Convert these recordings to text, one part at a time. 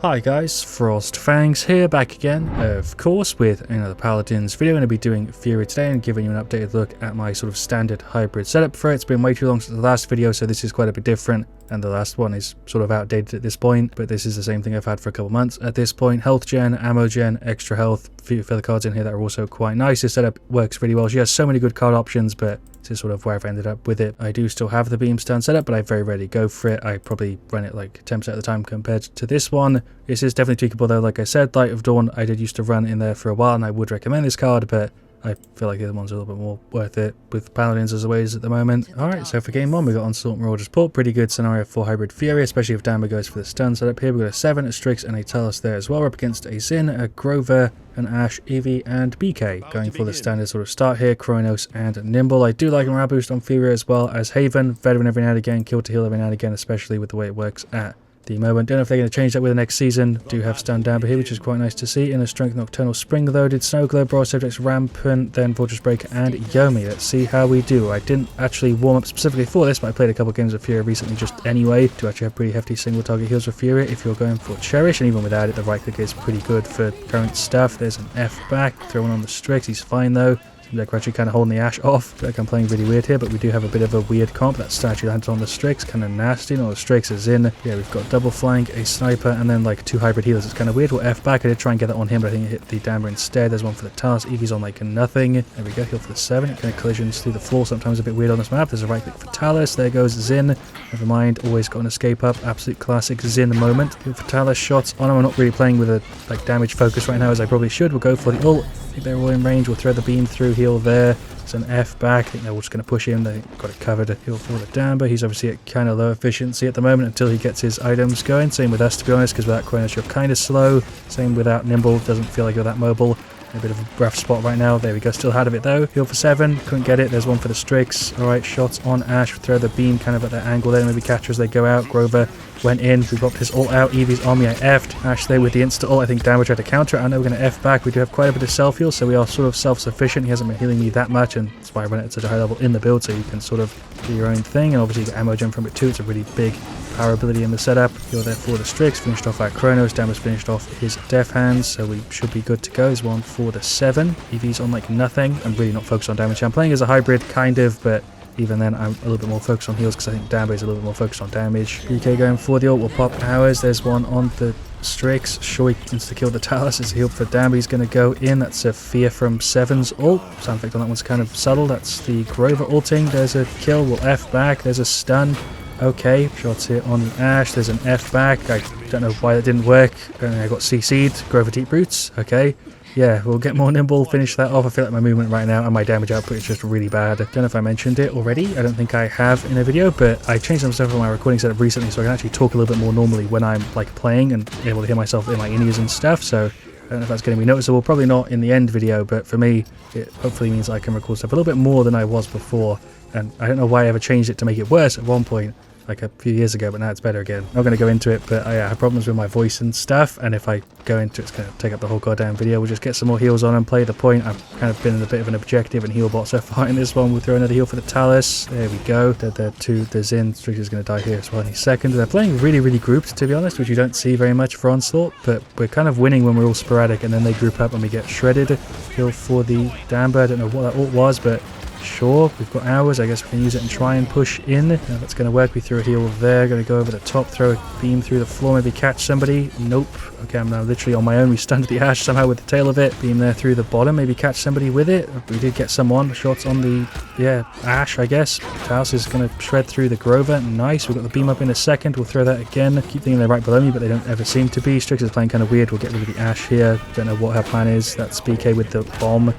Hi guys, FrostFangs here, back again, of course, with another Paladins video. I'm going to be doing Furia today and giving you an updated look at my sort of standard hybrid setup for it. It's been way too long since the last video, so this is quite a bit different, and the last one is sort of outdated at this point, but this is the same thing I've had for a couple months at this point. Health gen, ammo gen, extra health, a few filler cards in here that are also quite nice. This setup works really well. She has so many good card options, but this is sort of where I've ended up with it. I do still have the beam stun setup, but I very rarely go for it. I probably run it like 10% of the time compared to this one. This is definitely tweakable though. Like I said, Light of Dawn I did used to run in there for a while, and I would recommend this card, but I feel like the other one's a little bit more worth it with Paladins as always at the moment. Alright, so for game 1 we got Onslaught, Marauders, Port. Pretty good scenario for hybrid Furia, especially if Damber goes for the stun setup here. We've got a 7, a Strix, and a Talus there as well. We're up against a Zin, a Grover, an Ashe, Eevee, and BK. Going for the standard sort of start here, Kronos and Nimble. I do like a morale boost on Furia as well as Haven. Veteran every now and again, kill to heal every now and again, especially with the way it works at the moment. Don't know if they're going to change that with the next season. Do have stun Damber here, which is quite nice to see. In a Strength Nocturnal Spring though, did Snow Globe, Brawl Subjects, Rampant, then Fortress Breaker and Yomi. Let's see how we do. I didn't actually warm up specifically for this, but I played a couple games of Furia recently just anyway to actually have pretty hefty single target heals with Furia if you're going for Cherish, and even without it the right click is pretty good for current stuff. There's an F back, throwing on the Strix, he's fine though. Seems like we're actually kind of holding the Ashe off. I feel like I'm playing really weird here, but we do have a bit of a weird comp. That statue lands on the Strix, kind of nasty. No, the Strix is in. Yeah, we've got double flank, a sniper, and then like 2 hybrid healers. It's kind of weird. We'll F back. I did try and get that on him, but I think it hit the Damber instead. There's one for the Talus. Eevee's on like nothing. There we go. Heal for the 7. It kind of collisions through the floor. Sometimes a bit weird on this map. There's a right click for Talus. There goes Zin. Never mind. Always got an escape up. Absolute classic Zin moment. Heal for Talus. Shots on him. I'm not really playing with a like damage focus right now as I probably should. We'll go for the ult. I think they're all in range. We'll throw the beam through. Heal there. It's an F back. I think they're all just going to push him. They got it covered. Heal for the Damber. He's obviously at kind of low efficiency at the moment until he gets his items going. Same with us, to be honest, because without Kronos you're kind of slow. Same without Nimble. Doesn't feel like you're that mobile. A bit of a rough spot right now. There we go. Still had of it though. Heal for 7. Couldn't get it. There's one for the Strix. Alright, shots on Ashe. Throw the beam kind of at that angle there. Maybe catch as they go out. Grover went in. We got his ult out. Eevee's on me. I F'd. Ashe there with the insta ult. I think Damage tried to counter it. I know we're going to F back. We do have quite a bit of self heal, so we are sort of self-sufficient. He hasn't been healing me that much, and that's why I run it at such a high level in the build, so you can sort of do your own thing. And obviously you get ammo gem from it too. It's a really big power ability in the setup. You're there for the Strix. Finished off our Kronos. Damage finished off his Death Hands, so we should be good to go. There's one for the 7. Eevee's on like nothing. I'm really not focused on damage. I'm playing as a hybrid kind of, but even then I'm a little bit more focused on heals because I think Damber is a little bit more focused on damage. BK going for the ult. We'll pop ours. There's one on the Strix. Sure, he insta-killed the Talus. It's a heal for Damber. He's going to go in. That's a Fear from 7's ult. Sound effect on that one's kind of subtle. That's the Grover ulting. There's a kill. We'll F back. There's a stun. Okay, shots here on the Ashe. There's an F back. I don't know why that didn't work. I got CC'd. Grover Deep Roots. Okay. Yeah, we'll get more Nimble, finish that off. I feel like my movement right now and my damage output is just really bad. Don't know if I mentioned it already. I don't think I have in a video, but I changed some stuff on my recording setup recently so I can actually talk a little bit more normally when I'm like playing and able to hear myself in my in-ears and stuff. So I don't know if that's going to be noticeable. Probably not in the end video, but for me, it hopefully means I can record stuff a little bit more than I was before. And I don't know why I ever changed it to make it worse at one point, like a few years ago, but now it's better again. Not going to go into it, but I have problems with my voice and stuff, and if I go into it, it's going to take up the whole goddamn video. We'll just get some more heals on and play the point. I've kind of been in a bit of an objective and heal bot so far in this one. We'll throw another heal for the Talus. There we go. They're 2. The Zin. Strix is going to die here as well any second. They're playing really, really grouped, to be honest, which you don't see very much for Onslaught, but we're kind of winning when we're all sporadic, and then they group up and we get shredded. Heal for the Damber. I don't know what that ult was, but sure, we've got ours. I guess we can use it and try and push in. Now that's going to work. We threw a heal there. Going to go over the top, throw a beam through the floor, maybe catch somebody. Nope. Okay, I'm now literally on my own. We stunned the Ashe somehow with the tail of it. Beam there through the bottom, maybe catch somebody with it. We did get someone. Shots on the, Ashe, I guess. Talus is going to shred through the Grover. Nice. We've got the beam up in a second. We'll throw that again. Keep thinking they're right below me, but they don't ever seem to be. Strix is playing kind of weird. We'll get rid of the Ashe here. Don't know what her plan is. That's BK with the bomb.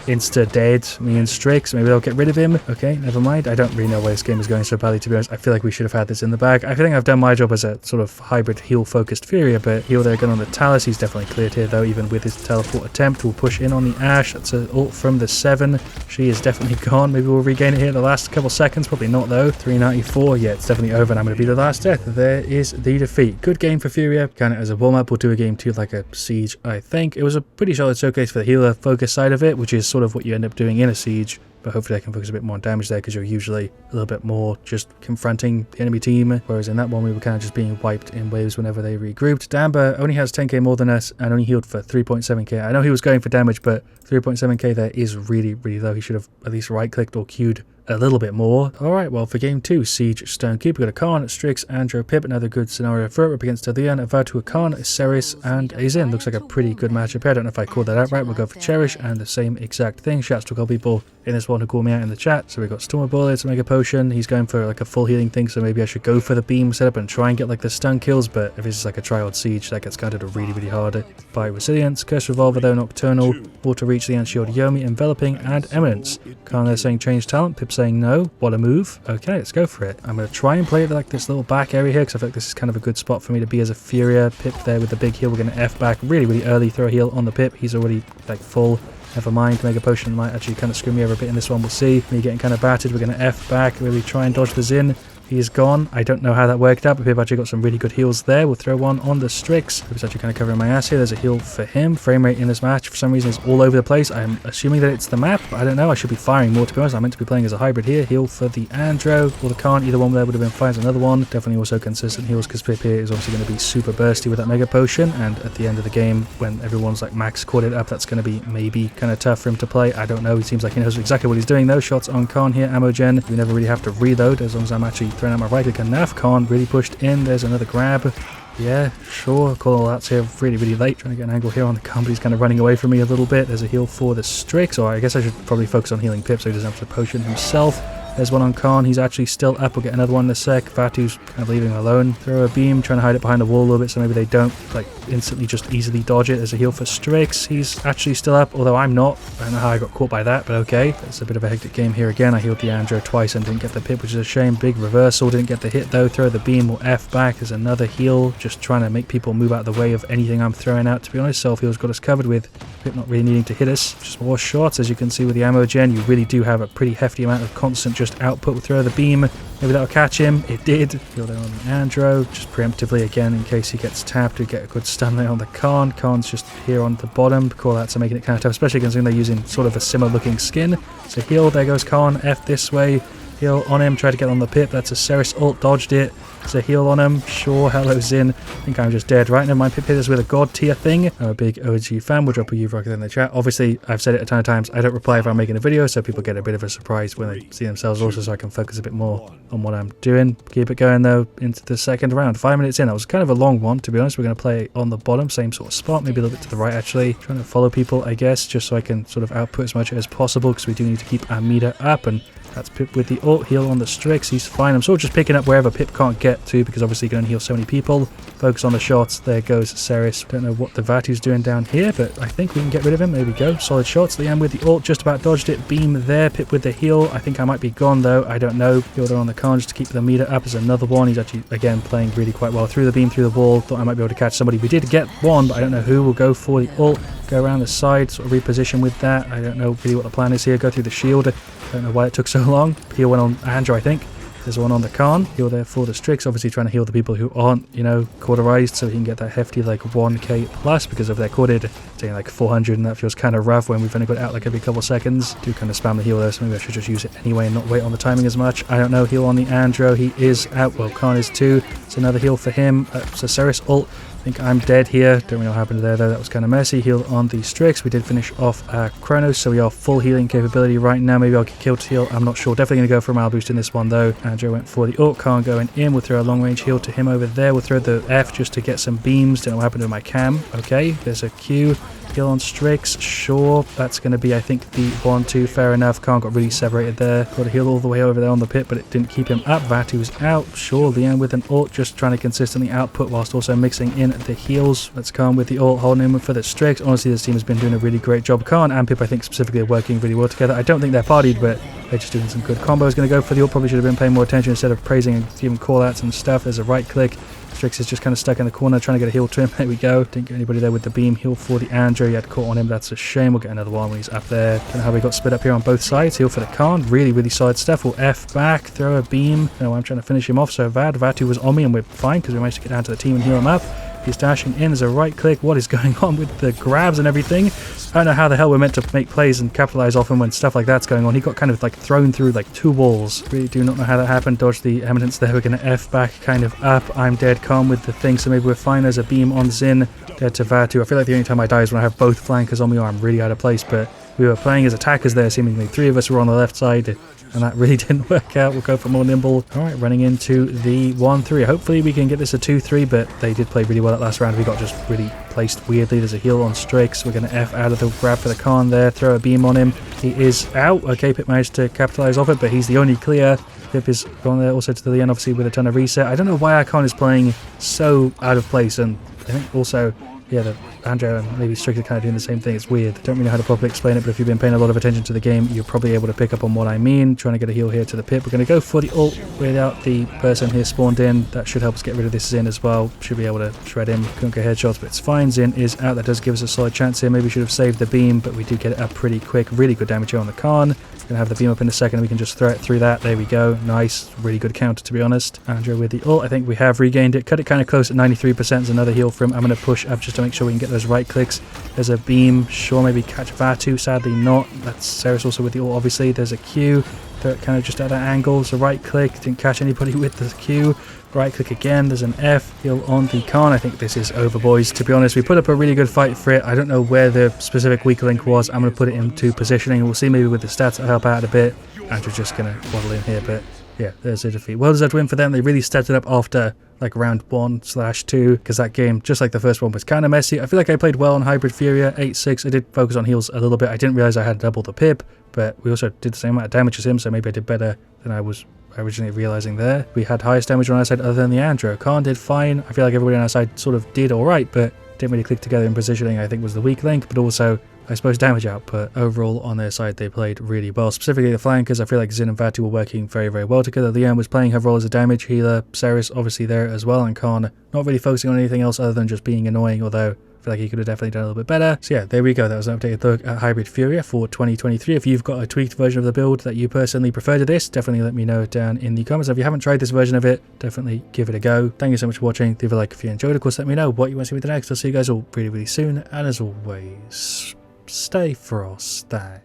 Insta dead, me and Strix. Maybe they'll get rid of him. Okay, never mind. I don't really know why this game is going so badly, to be honest. I feel like we should have had this in the bag. I think I've done my job as a sort of hybrid heal-focused Furia, but heal there again on the Talus. He's definitely cleared here, though, even with his teleport attempt. We'll push in on the Ashe. That's an ult from the 7. She is definitely gone. Maybe we'll regain it here in the last couple seconds. Probably not, though. 394. Yeah, it's definitely over, and I'm going to be the last death. There is the defeat. Good game for Furia. Kind of as a warm-up. We'll do a game 2 like a Siege, I think. It was a pretty solid showcase for the healer focus side of it, which is sort of what you end up doing in a Siege but hopefully I can focus a bit more on damage there, because you're usually a little bit more just confronting the enemy team, whereas in that one we were kind of just being wiped in waves whenever they regrouped. Damber only has 10k more than us and only healed for 3.7k. I know he was going for damage, but 3.7k there is really, really low. He should have at least right-clicked or queued a little bit more. Alright, well, for game 2, Siege, Stonekeeper, got a Khan, Strix, Andro, Pip, another good scenario for it, up against Talian, Avatu, a Khan, a Ceres, and a Zin. Looks like a pretty good matchup here. I don't know if I called that out right. We'll go for Cherish, and the same exact thing. Shouts to a couple people in this one who called me out in the chat. So we got Storm Bullets, Mega Potion. He's going for like a full healing thing, so maybe I should go for the beam setup and try and get like the stun kills, but if it's just like a Triod Siege, that gets countered really, really hard by Resilience. Curse Revolver though, Nocturnal, Water Reach, the Shield, Yomi, Enveloping, and Eminence. Khan there saying change talent, Pip saying no. What a move. Okay, let's go for it. I'm going to try and play it like this little back area here, because I feel like this is kind of a good spot for me to be as a Furia. Pip there with the big heal. We're going to F back really, really early, throw a heal on the Pip. He's already like full. Never mind, Mega Potion might actually kind of screw me over a bit in this one, we'll see. Me getting kind of battered, we're going to F back, really try and dodge the Zin. He's gone. I don't know how that worked out, but Pip actually got some really good heals there. We'll throw one on the Strix. Pip's actually kind of covering my ass here. There's a heal for him. Frame rate in this match, for some reason, is all over the place. I'm assuming that it's the map, but I don't know. I should be firing more, to be honest. I'm meant to be playing as a hybrid here. Heal for the Andro or the Khan. Either one there would have been fine. There's another one. Definitely also consistent heals, because Pip here is obviously going to be super bursty with that Mega Potion, and at the end of the game, when everyone's like max corded up, that's going to be maybe kind of tough for him to play. I don't know. He seems like he knows exactly what he's doing, though. Shots on Khan here. Ammo gen. We never really have to reload, as long as I'm actually throwing out my right click enough. Khan really pushed in. There's another grab. Yeah, sure. Call all that's here really, really late. Trying to get an angle here on the Khan, but he's kind of running away from me a little bit. There's a heal for the Strix, or I guess I should probably focus on healing Pip so he doesn't have to potion himself. There's one on Khan. He's actually still up. We'll get another one in a sec. Vatu's kind of leaving him alone. Throw a beam, trying to hide it behind the wall a little bit so maybe they don't like instantly just easily dodge it. There's a heal for Strix. He's actually still up, although I'm not. I don't know how I got caught by that, but okay. It's a bit of a hectic game here again. I healed the Andro twice and didn't get the Pip, which is a shame. Big reversal. Didn't get the hit though. Throw the beam. We'll F back. There's another heal. Just trying to make people move out of the way of anything I'm throwing out, to be honest. Self-heal's got us covered with Pip not really needing to hit us. Just more shots. As you can see with the ammo gen, you really do have a pretty hefty amount of constant just output. We'll throw the beam. Maybe that'll catch him. It did. Heal there on the Andro. Just preemptively again in case he gets tapped to get a good stun there on the Khan. Khan's just here on the bottom. Call out to making it kind of tough, especially considering they're using sort of a similar looking skin. So heal. There goes Khan. F this way. Heal on him. Try to get on the Pip. That's a Ceres ult. Dodged it. There's a heal on him. Sure. Hello Zin. I think I'm just dead. Right, never mind. Pip hit us with a god tier thing. I'm a big OG fan. We'll drop a U-Rocket in the chat. Obviously, I've said it a ton of times. I don't reply if I'm making a video, so people get a bit of a surprise when they see themselves also, so I can focus a bit more on what I'm doing. Keep it going though into the second round. 5 minutes in. That was kind of a long one, to be honest. We're going to play on the bottom, same sort of spot, maybe a little bit to the right actually. Trying to follow people, I guess, just so I can sort of output as much as possible, because we do need to keep our meter up. And that's Pip with the ult. Heal on the Strix. He's fine. I'm sort of just picking up wherever Pip can't get to, because obviously you can only heal so many people. Focus on the shots. There goes Ceres. Don't know what the Vatu's doing down here, but I think we can get rid of him. There we go. Solid shots. Liam with the ult. Just about dodged it. Beam there. Pip with the heal. I think I might be gone though. I don't know. Heal there on the Khan just to keep the meter up. There's another one. He's actually, again, playing really quite well. Through the beam, through the wall. Thought I might be able to catch somebody. We did get one, but I don't know who. We'll go for the ult. Go around the side. Sort of reposition with that. I don't know really what the plan is here. Go through the shield. Don't know why it took so long. Heal went on Andro, I think. There's one on the Khan. Heal there for the Strix. Obviously trying to heal the people who aren't, you know, cauterized, so he can get that hefty like 1k plus, because if they're corded, saying like 400, and that feels kind of rough when we've only got it out like every couple seconds. Do kind of spam the heal there, so maybe I should just use it anyway and not wait on the timing as much. I don't know. Heal on the Andro. He is out. Well, Khan is too. It's another heal for him. So Ceres ult. I think I'm dead here. Don't really know what happened there though. That was kind of messy. Heal on the Strix. We did finish off our Chronos, so we are full healing capability right now. Maybe I'll get killed to heal. I'm not sure. Definitely going to go for a mile boost in this one though. Andrew went for the ult. Khan going in. We'll throw a long range heal to him over there. We'll throw the F just to get some beams. Don't know what happened to my cam. Okay, there's a Q. Heal on Strix, sure. That's going to be, I think, the 1-2. Fair enough. Khan got really separated there. Got a heal all the way over there on the Pit, but it didn't keep him up. Vatu's out. Sure, Liam with an ult, just trying to consistently output whilst also mixing in the heals. Let's Khan with the ult, holding him for the Strix. Honestly, this team has been doing a really great job. Khan and Pip, I think, specifically are working really well together. I don't think they're partied, but they're just doing some good combos. Going to go for the ult. Probably should have been paying more attention instead of praising and giving call-outs and stuff. There's a right click. Strix is just kind of stuck in the corner trying to get a heal to him. There we go. Didn't get anybody there with the beam. Heal for the Andrew. He had caught on him. That's a shame. We'll get another one when he's up there. Don't know how we got split up here on both sides. Heal for the Khan. Really, really solid stuff. We'll F back. Throw a beam. No, I'm trying to finish him off so bad. Vatu was on me and we're fine because we managed to get down to the team and heal him up. He's dashing in. There's a right click. What is going on with the grabs and everything? I don't know how the hell we're meant to make plays and capitalize off him when stuff like that's going on. He got kind of like thrown through like 2 walls. Really do not know how that happened. Dodge the eminence there. We're going to F back kind of up. I'm dead calm with the thing, so maybe we're fine. There's a beam on Zin. Dead to Vatu. I feel like the only time I die is when I have both flankers on me or I'm really out of place, but we were playing as attackers there, seemingly 3 of us were on the left side, and that really didn't work out. We'll go for more nimble. Alright, running into the 1-3. Hopefully we can get this a 2-3, but they did play really well that last round. We got just really placed weirdly. There's a heal on Strix. We're going to F out of the grab for the Khan there, throw a beam on him. He is out. Okay, Pip managed to capitalize off it, but he's the only clear. Pip is gone there also to the end, obviously, with a ton of reset. I don't know why our Khan is playing so out of place, and I think also, yeah, the Andrew and maybe Strix are kind of doing the same thing. It's weird. Don't really know how to properly explain it, but if you've been paying a lot of attention to the game, you're probably able to pick up on what I mean. Trying to get a heal here to the Pip. We're going to go for the ult without the person here spawned in. That should help us get rid of this Zin as well. Should be able to shred him. Couldn't get headshots, but it's fine. Zin is out. That does give us a solid chance here. Maybe we should have saved the beam, but we do get it up pretty quick. Really good damage here on the Khan. Gonna have the beam up in a second. We can just throw it through that. There we go. Nice. Really good counter, to be honest. Andrew with the ult. I think we have regained it. Cut it kind of close at 93%. There's another heal for him. I'm going to push up just to make sure we can get those right clicks. There's a beam. Sure, maybe catch Vatu. Sadly not. That's Ceres also with the ult, obviously. There's a Q. Throw it kind of just at that angle. There's a right click. Didn't catch anybody with the Q. Right click again. There's an F. Heal on the Khan. I think this is over, boys. To be honest, we put up a really good fight for it. I don't know where the specific weak link was. I'm going to put it into positioning. We'll see maybe with the stats that'll help out a bit. Andrew's just going to waddle in here, but yeah, there's a defeat. Well deserved win for them. They really stepped it up after like round 1/2, because that game, just like the first one, was kind of messy. I feel like I played well on Hybrid Furia 8-6. I did focus on heals a little bit. I didn't realize I had double the Pip, but we also did the same amount of damage as him, so maybe I did better than I was originally realizing there. We had highest damage on our side other than the Andrew. Khan did fine. I feel like everybody on our side sort of did alright, but didn't really click together in positioning. I think was the weak link, but also I suppose damage output. Overall on their side they played really well, specifically the flankers. I feel like Zin and Vatu were working very, very well together. Leanne was playing her role as a damage healer, Ceres obviously there as well, and Khan not really focusing on anything else other than just being annoying, although I feel like he could have definitely done a little bit better. So yeah, there we go. That was an updated look at Hybrid Furia for 2023. If you've got a tweaked version of the build that you personally prefer to this, definitely let me know down in the comments. If you haven't tried this version of it, definitely give it a go. Thank you so much for watching. Leave a like if you enjoyed. Of course, let me know what you want to see me next. I'll see you guys all really, really soon. And as always, stay Frostfang.